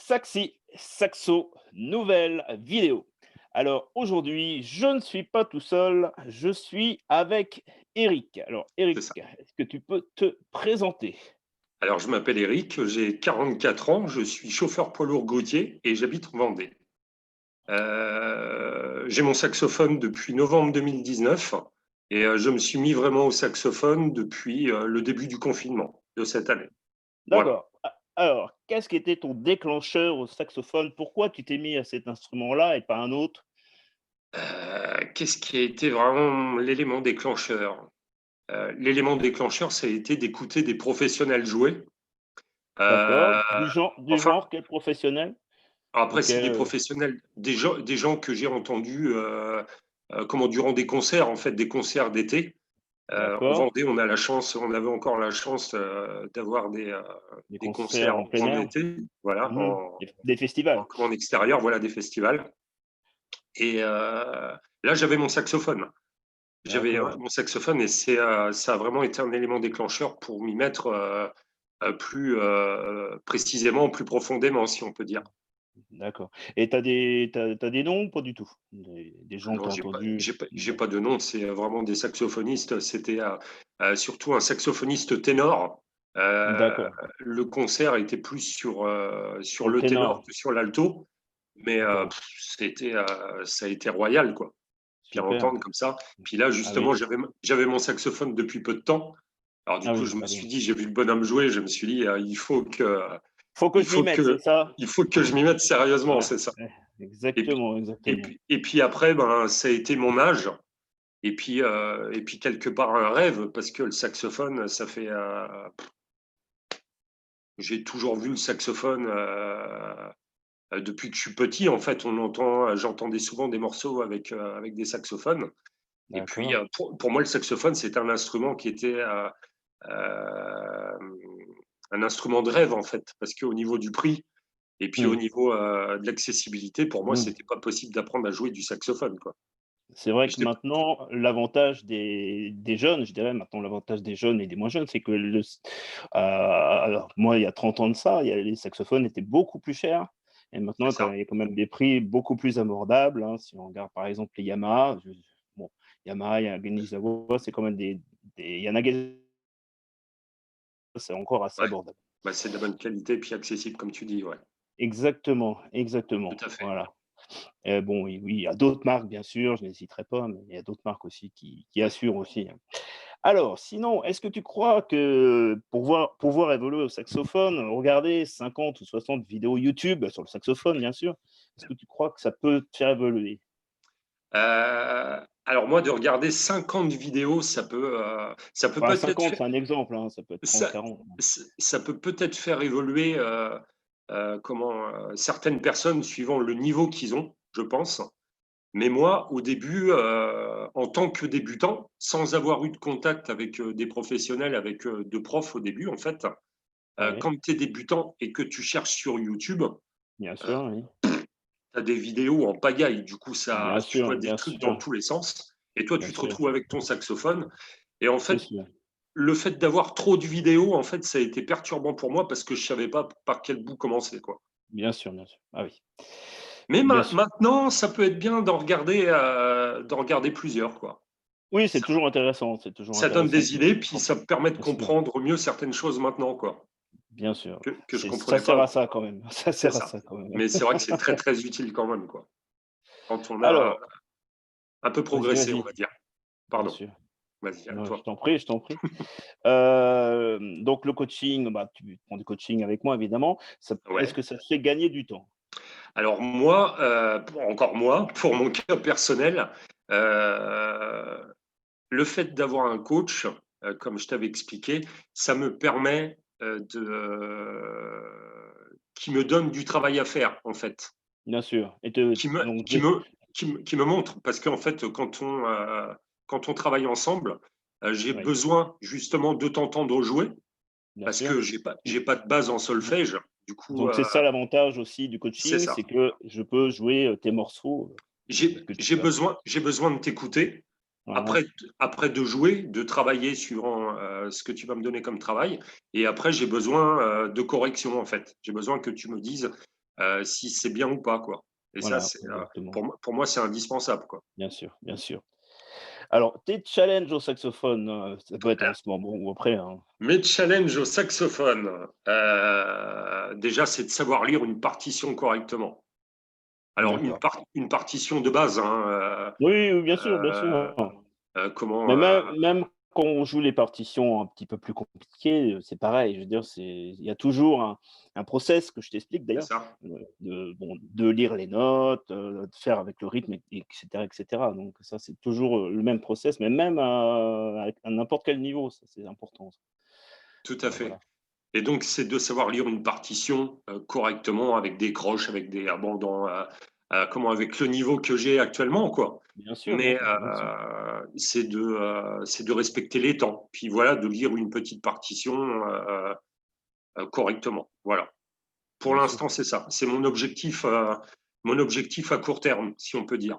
Saxi, Saxo, nouvelle vidéo. Alors aujourd'hui, je ne suis pas tout seul, je suis avec Eric. Alors C'est Eric, ça. est-ce que tu peux te présenter? Alors, je m'appelle Eric, j'ai 44 ans, je suis chauffeur poids lourd routier et j'habite en Vendée. J'ai mon saxophone depuis novembre 2019 et je me suis mis vraiment au saxophone depuis, le début du confinement de cette année. Voilà. D'accord. Alors, qu'est-ce qui était ton déclencheur au saxophone? Pourquoi tu t'es mis à cet instrument-là et pas un autre? Qu'est-ce qui a été vraiment l'élément déclencheur? L'élément déclencheur, ça a été d'écouter des professionnels jouer. D'accord. Heu, enfin, Du genre quel professionnel? après, c'est Auquel, des professionnels, des gens que j'ai entendus, comment, durant des concerts, en fait, des concerts d'été. En d'accord, Vendée, on avait encore la chance, d'avoir des des concerts concerts en plein en air? été, voilà, Mmh. Des festivals? en extérieur, voilà, des festivals. Et là, j'avais mon saxophone. J'avais, D'accord. mon saxophone et ça a vraiment été un élément déclencheur pour m'y mettre, plus, précisément, plus profondément, si on peut dire. D'accord, et tu as des noms ou pas du tout? Des gens que Non, tu as entendus? j'ai pas de nom, c'est vraiment des saxophonistes. C'était, surtout un saxophoniste ténor. Heu, D'accord, le concert était plus sur sur le le ténor ténor. que sur l'alto, mais D'accord, c'était, ça a été royal, quoi. Puis à super. entendre comme ça. Puis là, Ah justement, oui, j'avais mon saxophone depuis peu de temps. Alors du ah coup, oui, je me ah oui. suis dit, j'ai vu le bonhomme jouer, je me suis dit: Faut que il je m'y faut mette, c'est que ça? il faut que je m'y mette sérieusement», Ouais, c'est ça. ouais, Et puis exactement, et exactement. puis et puis après, ben, ça a été mon âge. Et puis quelque part un rêve parce que le saxophone, ça fait, j'ai toujours vu le saxophone, depuis que je suis petit. En fait, j'entendais souvent des morceaux avec des saxophones. Et puis, D'accord. pour moi, le saxophone, c'est un instrument qui était, hem, un instrument de rêve, en fait, parce qu'au niveau du prix et puis au Mmh. niveau, de l'accessibilité, pour moi, Mmh. c'était pas possible d'apprendre à jouer du saxophone, quoi. C'est vrai Je que sais p maintenant, l'avantage des jeunes, je dirais maintenant l'avantage des jeunes et des moins jeunes, c'est que alors moi, il y a 30 ans de ça, les saxophones étaient beaucoup plus chers et C'est maintenant, ça. il y a quand même des prix beaucoup plus abordables, hein. Si on regarde par exemple les Yamaha, bon, Yamaha, il y a Iyagisawa, c'est quand même des Yanageza, c'est encore assez Ouais. abordable. Bah, c'est de la bonne qualité, puis accessible, comme tu dis, ouais. Exactement, Tout exactement, à fait. voilà. Bon, oui, il y a d'autres marques bien sûr, je n'hésiterai pas, mais il y a d'autres marques aussi qui Ouais. assurent aussi, hein. Alors, sinon, est-ce que tu crois que pour voir évoluer au saxophone, regarder 50 ou 60 vidéos YouTube sur le saxophone, bien sûr, est-ce que tu crois que ça peut te faire évoluer? Alors moi, de regarder 50 vidéos, ça peut Enfin peut-être 50, faire c'est un exemple, hein, ça peut être 30, ça 40. ça peut peut-être faire évoluer, certaines personnes suivant le niveau qu'ils ont, je pense. Mais moi, au début, en tant que débutant, sans avoir eu de contact avec, des professionnels, avec, de profs au début, en fait, Oui, quand tu es débutant et que tu cherches sur YouTube, bien heu, sûr, oui. tu as des vidéos en pagaille. Du coup, Bien tu vois sûr, des bien trucs dans sûr, tous les sens et toi, bien tu te sûr, retrouves avec ton saxophone et en c'est fait, sûr. le fait d'avoir trop de vidéos, en fait, ça a été perturbant pour moi parce que je savais pas par quel bout commencer, quoi. Bien sûr, bien sûr. Ah oui, Mais bien sûr. maintenant, ça peut être bien d'en regarder plusieurs, quoi. Oui, Ça c'est toujours ça donne intéressant des de idées, puis quand ça me permet de bien sûr. comprendre mieux certaines choses maintenant, quoi, Bien sûr, que je ça comprenais sert pas à avant. ça quand même, ça C'est sert à ça. ça quand même. Mais c'est vrai que c'est très, très utile quand même, quoi, quand on a Alors, un peu vas-y, progressé, on vas-y, va dire. bien Pardon, sûr. vas-y, à Non, je toi. t'en prie, je t'en prie. Donc le coaching, bah, tu prends du coaching avec moi évidemment, est-ce Ouais. que ça te fait gagner du temps? Alors moi, encore moi, pour mon cas personnel, heu, le fait d'avoir un coach, comme je t'avais expliqué, ça me permet, qui me donne du travail à faire, en fait. Bien sûr et te Qui me donc qui dé me qui me montre parce qu'en fait, quand on travaille ensemble, j'ai oui, besoin justement de t'entendre jouer bien parce sûr. que j'ai pas de base en Mmh. solfège. Du coup, Donc c'est ça l'avantage aussi du c'est coaching, ça. c'est que je peux jouer, tes morceaux, que tu as. J'ai besoin de t'écouter. Voilà, Après de jouer, de travailler suivant, ce que tu vas me donner comme travail et après j'ai besoin, de correction en fait. J'ai besoin que tu me dises: si c'est bien ou pas, quoi. Et ça, Voilà, c'est, exactement. pour moi, c'est indispensable, quoi. Bien sûr, bien sûr. Alors, tes challenges au saxophone, ça peut être en ce moment ou après, hein? Mes challenges au saxophone, déjà, c'est de savoir lire une partition correctement. Alors D'accord. une partition de base, hein, Oui, oui, bien heu sûr. comment, Mais même quand on joue les partitions un petit peu plus compliquées, c'est pareil. Je veux dire, il y a toujours un process que je t'explique c'est d'ailleurs, ça, de lire les notes, de faire avec le rythme et cetera et cetera. Donc ça, c'est toujours, le même process, mais même à n'importe quel niveau, ça, c'est important ça. tout à Voilà. fait. Et donc, c'est de savoir lire une partition, correctement avec des croches, avec des abandons, comment avec le niveau que j'ai actuellement, quoi. Bien Mais, sûr, bien sûr, c'est de respecter les temps. Puis voilà, de lire une petite partition, correctement. Voilà. Pour bien sûr. l'instant, c'est ça. C'est mon objectif à court terme, si on peut dire.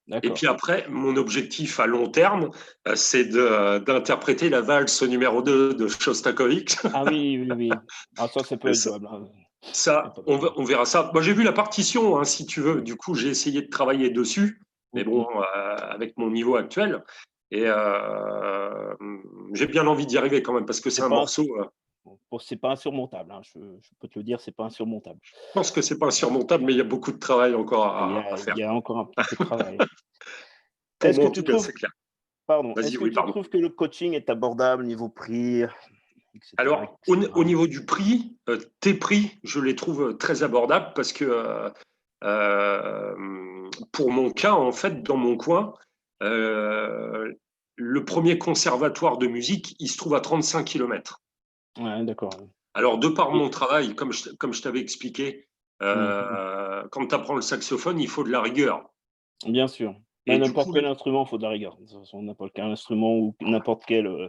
Et puis D'accord. après, mon objectif à long terme, c'est d'interpréter la valse numéro 2 de Shostakovich. Ah oui, oui, oui. Ah ça peut Et être jouable, hein. Y a ça, pas de problème. on verra ça. Moi, j'ai vu la partition, hein, si tu veux. Du coup, j'ai essayé de travailler dessus, mais Mmh bon, mh. avec mon niveau actuel. Et j'ai bien envie d'y arriver quand même, parce que c'est C'est un pas morceau. c'est pas insurmontable, hein, je peux te le dire, c'est pas insurmontable. Je pense que c'est pas insurmontable, mais il y a beaucoup de travail encore à Il faire. y a encore un petit peu de travail. Pour Est-ce moi, que en tu tout cas, trouves c'est clair. Vas-y, est-ce que oui, tu pardon. trouves que le coaching est abordable niveau prix et cetera et Alors, au cetera? niveau du prix, tes prix, je les trouve très abordables parce que, pour mon cas, en fait, dans mon coin, heu, le premier conservatoire de musique, il se trouve à 35 kilomètres. Ouais, d'accord, ouais. Alors, de par Et mon travail, comme je t'avais expliqué, mmh quand tu apprends le saxophone, il faut de la rigueur bien sûr. Bah, et du n'importe coup, quel instrument, faut de la rigueur. De toute façon, n'importe quel instrument ou n'importe quel, ou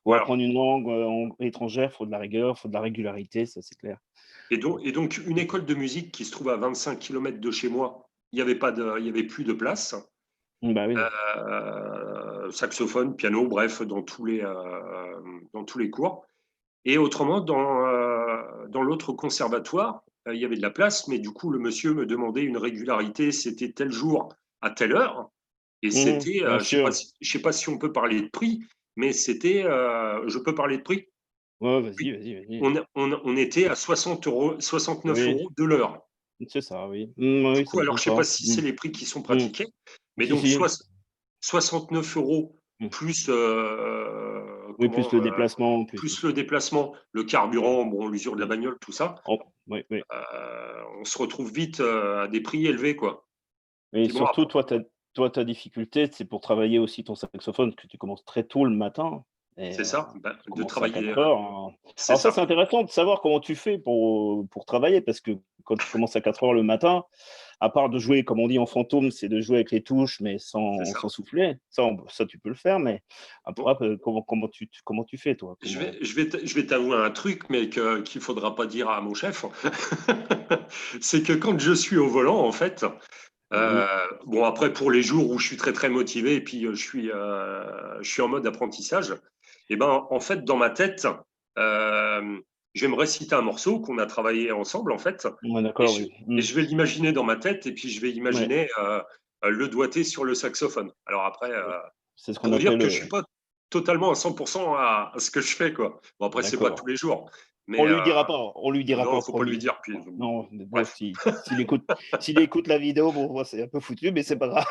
voilà. apprendre une langue, étrangère, faut de la rigueur, faut de la régularité, ça c'est clair. Et donc une école de musique qui se trouve à 25 kilomètres de chez moi, il y avait plus de place. Bah, oui. Saxophone, piano, bref, dans tous les cours. Et autrement, dans l'autre conservatoire, il y avait de la place, mais du coup, le monsieur me demandait une régularité, c'était tel jour à telle heure. Et c'était, Bien sûr. je sais pas si on peut parler de prix, mais c'était, je peux parler de prix? Ouais, Oui. vas-y. On était à 60 €, 69 Oui, euros de l'heure. c'est ça, oui. Du Oui, ça coup, me alors trompe je sais pas pas. si c'est les prix qui sont Mmh. pratiqués, mais Si, donc si. 69 € Mmh. plus, Oui, plus le déplacement, plus plus le déplacement, le carburant, bon, l'usure de la mmh. bagnole, tout ça, Oh, oui, oui. on se retrouve vite, à des prix élevés, quoi. Et Puis bon, surtout, après ta difficulté, c'est pour travailler aussi ton saxophone, que tu commences très tôt le matin et c'est ça, bah, tu de commences à travailler, 4 heures, hein. c'est Alors ça, ça. c'est intéressant de savoir comment tu fais pour travailler parce que quand tu commences à 4 heures le matin, à part de jouer, comme on dit en fantôme, c'est de jouer avec les touches, mais C'est sans ça. souffler. Ça, tu peux le faire, mais Bon, après, comment tu fais toi? Comment je vais t'avouer un truc, mais qu'il faudra pas dire à mon chef. C'est que quand je suis au volant, en fait, oui. bon, après, pour les jours où je suis très, très motivé et puis, je suis en mode apprentissage, et ben, en fait, dans ma tête, je vais me réciter un morceau qu'on a travaillé ensemble, en fait, Ouais, et d'accord, je oui. et Mmh. je vais l'imaginer dans ma tête et puis je vais Ouais, imaginer, le doigté sur le saxophone. Alors après, oui. C'est ce qu'on pour dire appelle, que je suis pas totalement à 100% à ce que je fais, quoi. Bon, après, c'est pas tous d'accord. les jours, mais On lui dira non, pas, faut pas lui promis. dire, puis Non, mais bon, bref, s'il écoute la vidéo, bon, moi, c'est un peu foutu, mais c'est pas grave.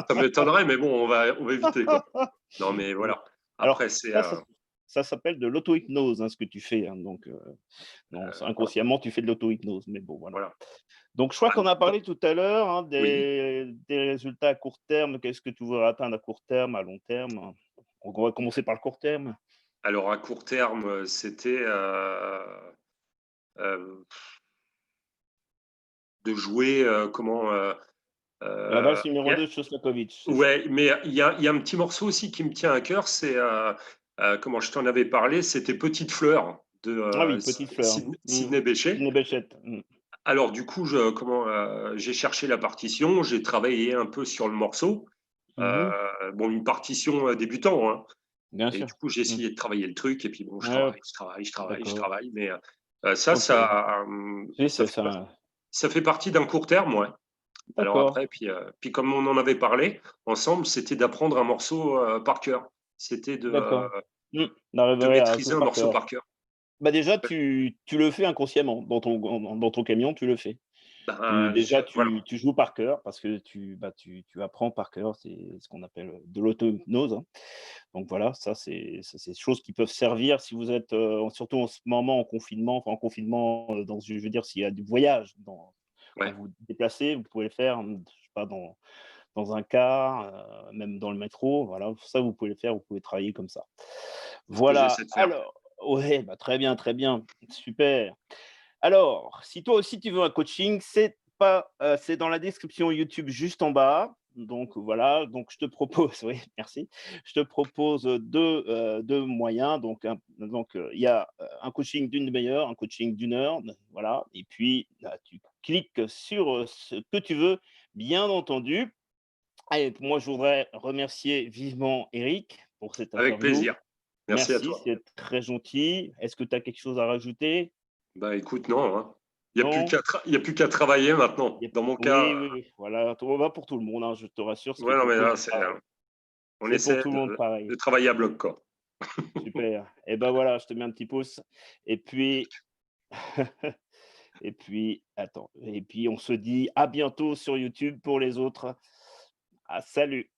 ça m'étonnerait, mais bon, on va éviter, quoi. Non, mais Oui. voilà. Alors Après, c'est, ça, ça s'appelle de l'auto-hypnose, hein, ce que tu fais, hein, donc non, voilà, inconsciemment, tu fais de l'auto-hypnose, mais bon, voilà. voilà. Donc je crois Ah, qu'on a parlé tout à l'heure, hein, oui. des résultats à court terme. Qu'est-ce que tu voudrais atteindre à court terme, à long terme? Donc on va commencer par le court terme. Alors à court terme, c'était, heu, de jouer, La heu, valse numéro il 2 de Shostakovich, c'est ça? ouais, mais il y a un petit morceau aussi qui me tient à cœur, c'est, comment je t'en avais parlé, c'était Petite fleur de, Ah oui, Petite fleur. Mmh. Sidney Bechet. Sidney Bechet. Mmh. Alors du coup, j'ai cherché la partition, j'ai travaillé un peu sur le morceau. Mmh. Bon, une partition, débutant, hein, Bien et sûr. du coup, j'ai Mmh. essayé de travailler le truc et puis bon, Ouais, je d'accord. travaille, mais, Ça, OK. Oui, ça c'est fait partie ça. ça fait partie d'un court terme, ouais. Alors D'accord, après, puis comme on en avait parlé ensemble, c'était d'apprendre un morceau, par cœur. C'était d'accord. Mmh. de D'arriver à maîtriser jouer un par morceau cœur. par cœur. Bah, déjà, tu le fais inconsciemment dans ton camion, tu le fais. Tu Ben, déjà, voilà. tu joues par cœur parce que tu apprends par cœur, c'est ce qu'on appelle, de l'auto-hypnose, hein. Donc voilà, ça c'est des choses qui peuvent servir si vous êtes, surtout en ce moment en confinement, enfin en confinement, dans je veux dire s'il y a du voyage quand Ouais, vous vous déplacez, vous pouvez le faire, je sais pas dans un car, même dans le métro, voilà, ça vous pouvez le faire, vous pouvez travailler comme ça. c'est ce que Voilà, j'essaie de faire. alors ouais, bah, très bien, super. Alors, si toi aussi tu veux un coaching, c'est pas, c'est dans la description YouTube juste en bas. Donc voilà, donc je te propose oui, merci. Je te propose, 2 moyens. Il y a, un coaching d'une demi-heure, un coaching d'une heure, voilà et puis, tu cliques sur, ce que tu veux, bien entendu. Allez, moi je voudrais remercier vivement Eric pour cette Avec interview. plaisir. Merci à Merci, toi. c'est très gentil. Est-ce que tu as quelque chose à rajouter? Bah, écoute, non, hein. Non? Il y a plus qu'à travailler maintenant. Il y a Dans mon oui, cas, oui, oui, voilà, on va pour tout le monde, hein, je te rassure, ouais, non, mais là, on c'est pour essaie tout le monde de pareil. travailler à bloc, quoi. Super et ben, voilà, je te mets un petit pouce et puis et puis attends et puis on se dit à bientôt sur YouTube pour les autres. Ah salut!